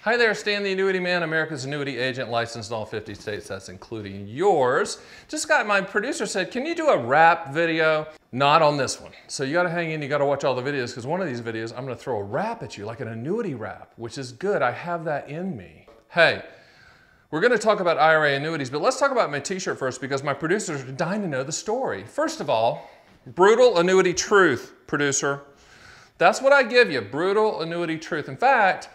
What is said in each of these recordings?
Hi there, Stan The Annuity Man, America's annuity agent, licensed in all 50 states, that's including yours. Just got my producer said, can you do a rap video? Not on this one. So you gotta hang in, you gotta watch all the videos, because one of these videos, I'm gonna throw a rap at you, like an annuity rap, which is good, I have that in me. Hey, we're gonna talk about IRA annuities, but let's talk about my t-shirt first, because my producers are dying to know the story. First of all, brutal annuity truth, producer. That's what I give you, brutal annuity truth. In fact,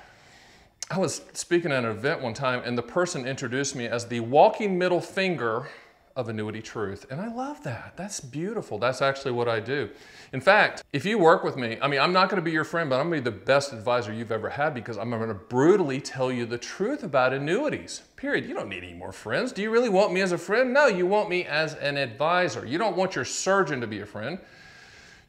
I was speaking at an event one time and the person introduced me as the walking middle finger of annuity truth. And I love that. That's beautiful. That's actually what I do. In fact, if you work with me, I'm not going to be your friend, but I'm going to be the best advisor you've ever had because I'm going to brutally tell you the truth about annuities. Period. You don't need any more friends. Do you really want me as a friend? No, you want me as an advisor. You don't want your surgeon to be a friend.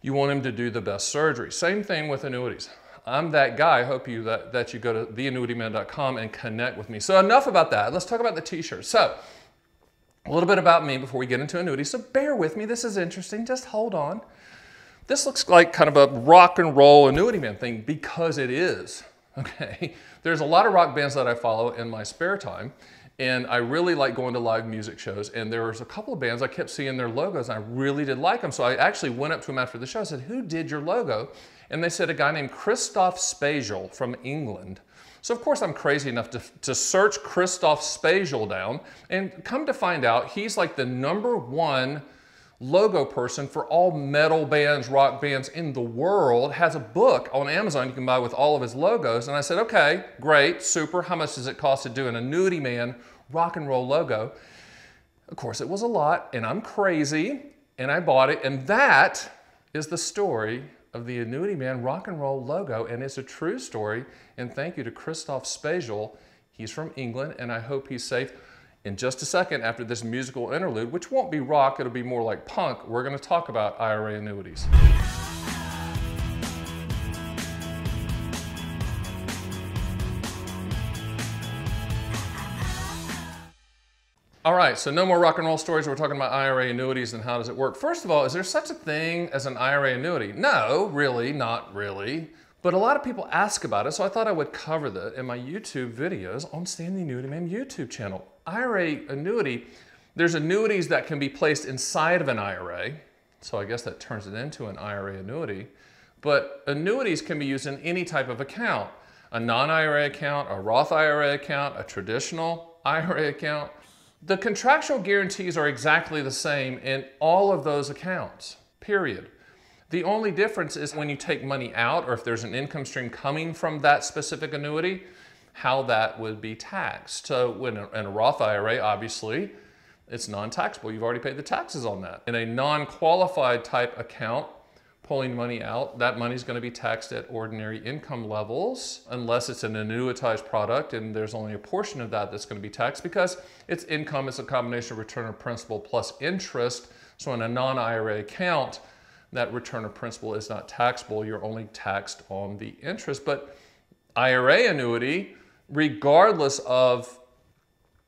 You want him to do the best surgery. Same thing with annuities. I'm that guy. I hope that you go to theannuityman.com and connect with me. So enough about that. Let's talk about the t-shirt. So a little bit about me before we get into annuities. So bear with me. This is interesting. Just hold on. This looks like kind of a rock and roll annuity man thing because it is. Okay. There's a lot of rock bands that I follow in my spare time. And I really like going to live music shows. And there was a couple of bands I kept seeing their logos and I really did like them. So I actually went up to them after the show and said, who did your logo? And they said a guy named Christoph Spasial from England. So of course I'm crazy enough to search Christoph Spasial down and come to find out he's like the #1 logo person for all metal bands, rock bands in the world, has a book on Amazon you can buy with all of his logos. And I said, okay, great, super. How much does it cost to do an Annuity Man rock and roll logo? Of course it was a lot and I'm crazy and I bought it. And that is the story of the Annuity Man rock and roll logo, and it's a true story. And thank you to Christoph Spasial. He's from England, and I hope he's safe. In just a second, after this musical interlude, which won't be rock, it'll be more like punk, we're going to talk about IRA annuities. All right, so no more rock and roll stories. We're talking about IRA annuities and how does it work. First of all, is there such a thing as an IRA annuity? No, really, not really. But a lot of people ask about it, so I thought I would cover that in my YouTube videos on Stan The Annuity Man YouTube channel. IRA annuity, there's annuities that can be placed inside of an IRA, so I guess that turns it into an IRA annuity. But annuities can be used in any type of account. A non-IRA account, a Roth IRA account, a traditional IRA account. The contractual guarantees are exactly the same in all of those accounts, period. The only difference is when you take money out or if there's an income stream coming from that specific annuity, how that would be taxed. So when in a Roth IRA, obviously, it's non-taxable. You've already paid the taxes on that. In a non-qualified type account, pulling money out, that money is going to be taxed at ordinary income levels unless it's an annuitized product and there's only a portion of that that's going to be taxed because its income is a combination of return of principal plus interest. So in a non-IRA account, that return of principal is not taxable. You're only taxed on the interest. But IRA annuity, regardless of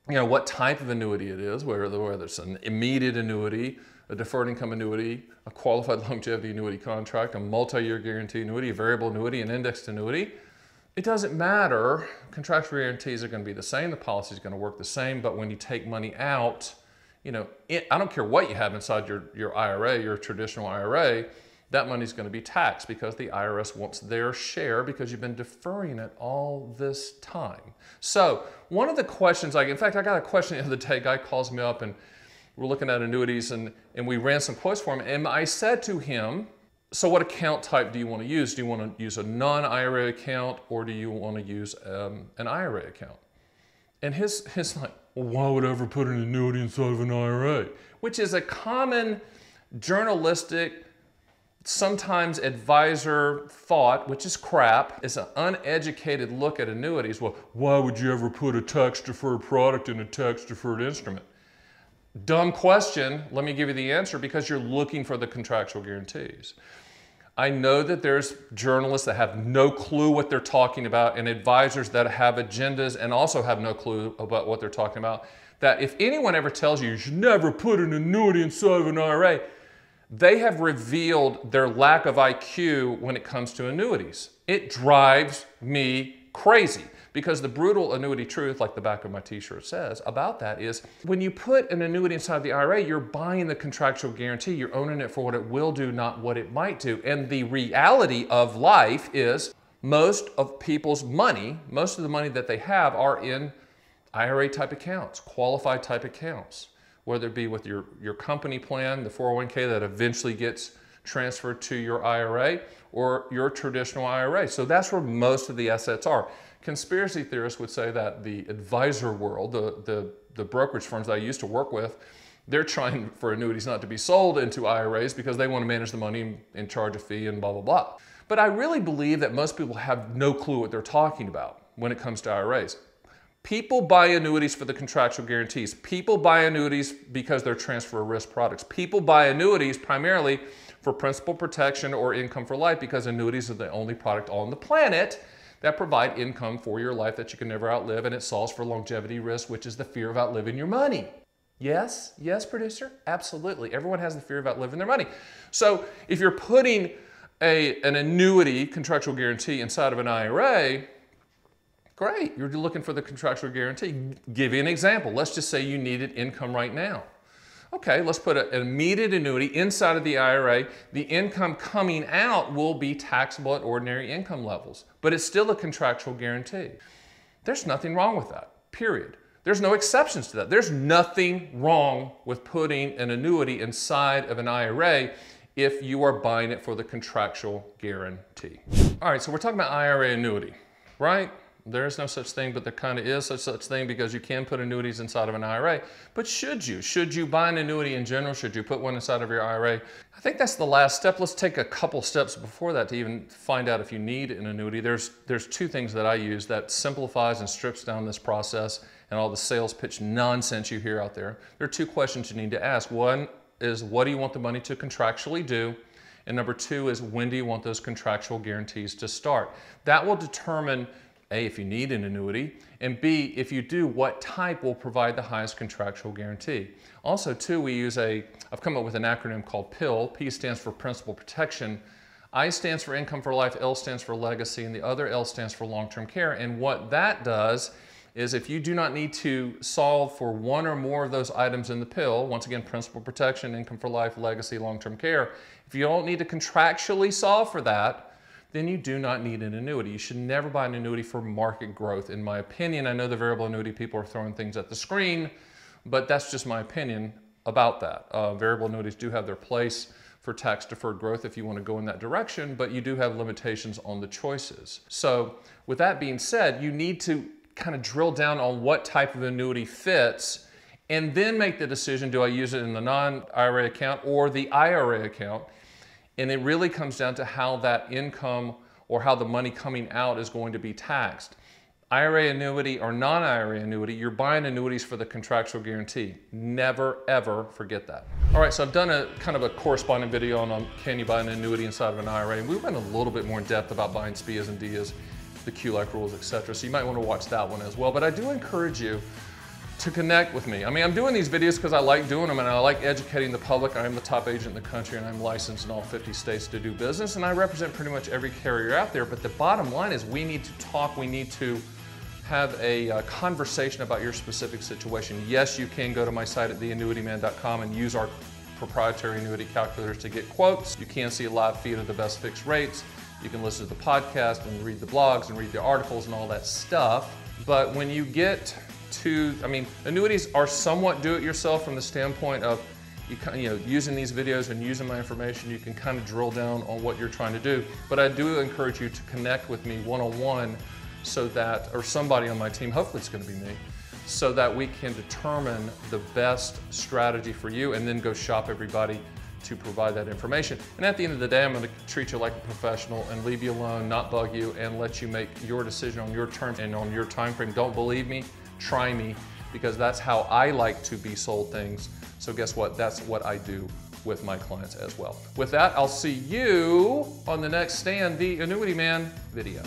what type of annuity it is, whether it's an immediate annuity, a deferred income annuity, a qualified longevity annuity contract, a multi-year guarantee annuity, a variable annuity, an indexed annuity. It doesn't matter. Contractual guarantees are going to be the same. The policy is going to work the same. But when you take money out, I don't care what you have inside your IRA, your traditional IRA, that money is going to be taxed because the IRS wants their share because you've been deferring it all this time. So one of the questions, in fact, I got a question the other day. A guy calls me up and we're looking at annuities and we ran some quotes for him. And I said to him, so what account type do you want to use? Do you want to use a non-IRA account or do you want to use an IRA account? And his like, well, why would I ever put an annuity inside of an IRA? Which is a common journalistic, sometimes advisor thought, which is crap. It's an uneducated look at annuities. Well, why would you ever put a tax-deferred product in a tax-deferred instrument? Dumb question. Let me give you the answer because you're looking for the contractual guarantees. I know that there's journalists that have no clue what they're talking about and advisors that have agendas and also have no clue about what they're talking about. That if anyone ever tells you you should never put an annuity inside of an IRA, they have revealed their lack of IQ when it comes to annuities. It drives me crazy Because the brutal annuity truth, like the back of my t-shirt says, about that is when you put an annuity inside the IRA, you're buying the contractual guarantee. You're owning it for what it will do, not what it might do. And the reality of life is most of people's money, most of the money that they have are in IRA type accounts, qualified type accounts, whether it be with your company plan, the 401k that eventually gets transferred to your IRA, or your traditional IRA. So that's where most of the assets are. Conspiracy theorists would say that the advisor world, the brokerage firms that I used to work with, they're trying for annuities not to be sold into IRAs because they want to manage the money and charge a fee and blah, blah, blah. But I really believe that most people have no clue what they're talking about when it comes to IRAs. People buy annuities for the contractual guarantees. People buy annuities because they're transfer risk products. People buy annuities primarily for principal protection or income for life because annuities are the only product on the planet that provide income for your life that you can never outlive, and it solves for longevity risk, which is the fear of outliving your money. Yes? Yes, producer? Absolutely. Everyone has the fear of outliving their money. So if you're putting an annuity contractual guarantee inside of an IRA, great. You're looking for the contractual guarantee. Give you an example. Let's just say you needed income right now. Okay, let's put an immediate annuity inside of the IRA. The income coming out will be taxable at ordinary income levels, but it's still a contractual guarantee. There's nothing wrong with that, period. There's no exceptions to that. There's nothing wrong with putting an annuity inside of an IRA if you are buying it for the contractual guarantee. All right, so we're talking about IRA annuity, right? There is no such thing, but there kind of is such thing because you can put annuities inside of an IRA. But should you? Should you buy an annuity in general? Should you put one inside of your IRA? I think that's the last step. Let's take a couple steps before that to even find out if you need an annuity. There's two things that I use that simplifies and strips down this process and all the sales pitch nonsense you hear out there. There are two questions you need to ask. One is, what do you want the money to contractually do? And number two is, when do you want those contractual guarantees to start? That will determine A, if you need an annuity, and B, if you do, what type will provide the highest contractual guarantee. Also, too, I've come up with an acronym called PIL. P stands for Principal Protection. I stands for Income for Life, L stands for Legacy, and the other L stands for Long-Term Care. And what that does is if you do not need to solve for one or more of those items in the PIL, once again, Principal Protection, Income for Life, Legacy, Long-Term Care, if you don't need to contractually solve for that, then you do not need an annuity. You should never buy an annuity for market growth, in my opinion. I know the variable annuity people are throwing things at the screen, but that's just my opinion about that. Variable annuities do have their place for tax-deferred growth if you want to go in that direction, but you do have limitations on the choices. So with that being said, you need to kind of drill down on what type of annuity fits and then make the decision, do I use it in the non-IRA account or the IRA account? And it really comes down to how that income or how the money coming out is going to be taxed. IRA annuity or non-IRA annuity, you're buying annuities for the contractual guarantee. Never, ever forget that. All right, so I've done a kind of a corresponding video on can you buy an annuity inside of an IRA, and we went a little bit more in depth about buying SPIAs and DIAs, the QLAC rules, etc. So you might want to watch that one as well. But I do encourage you to connect with me. I mean, I'm doing these videos because I like doing them and I like educating the public. I'm the top agent in the country and I'm licensed in all 50 states to do business, and I represent pretty much every carrier out there. But the bottom line is we need to talk, we need to have a conversation about your specific situation. Yes, you can go to my site at theannuityman.com and use our proprietary annuity calculators to get quotes. You can see a live feed of the best fixed rates. You can listen to the podcast and read the blogs and read the articles and all that stuff. But when you get to, I mean, annuities are somewhat do-it-yourself from the standpoint of using these videos and using my information, you can kind of drill down on what you're trying to do. But I do encourage you to connect with me one-on-one so that, or somebody on my team, hopefully it's going to be me, so that we can determine the best strategy for you and then go shop everybody to provide that information. And at the end of the day, I'm going to treat you like a professional and leave you alone, not bug you, and let you make your decision on your terms and on your time frame. Don't believe me, try me, because that's how I like to be sold things. So guess what? That's what I do with my clients as well. With that, I'll see you on the next Stan the Annuity Man video.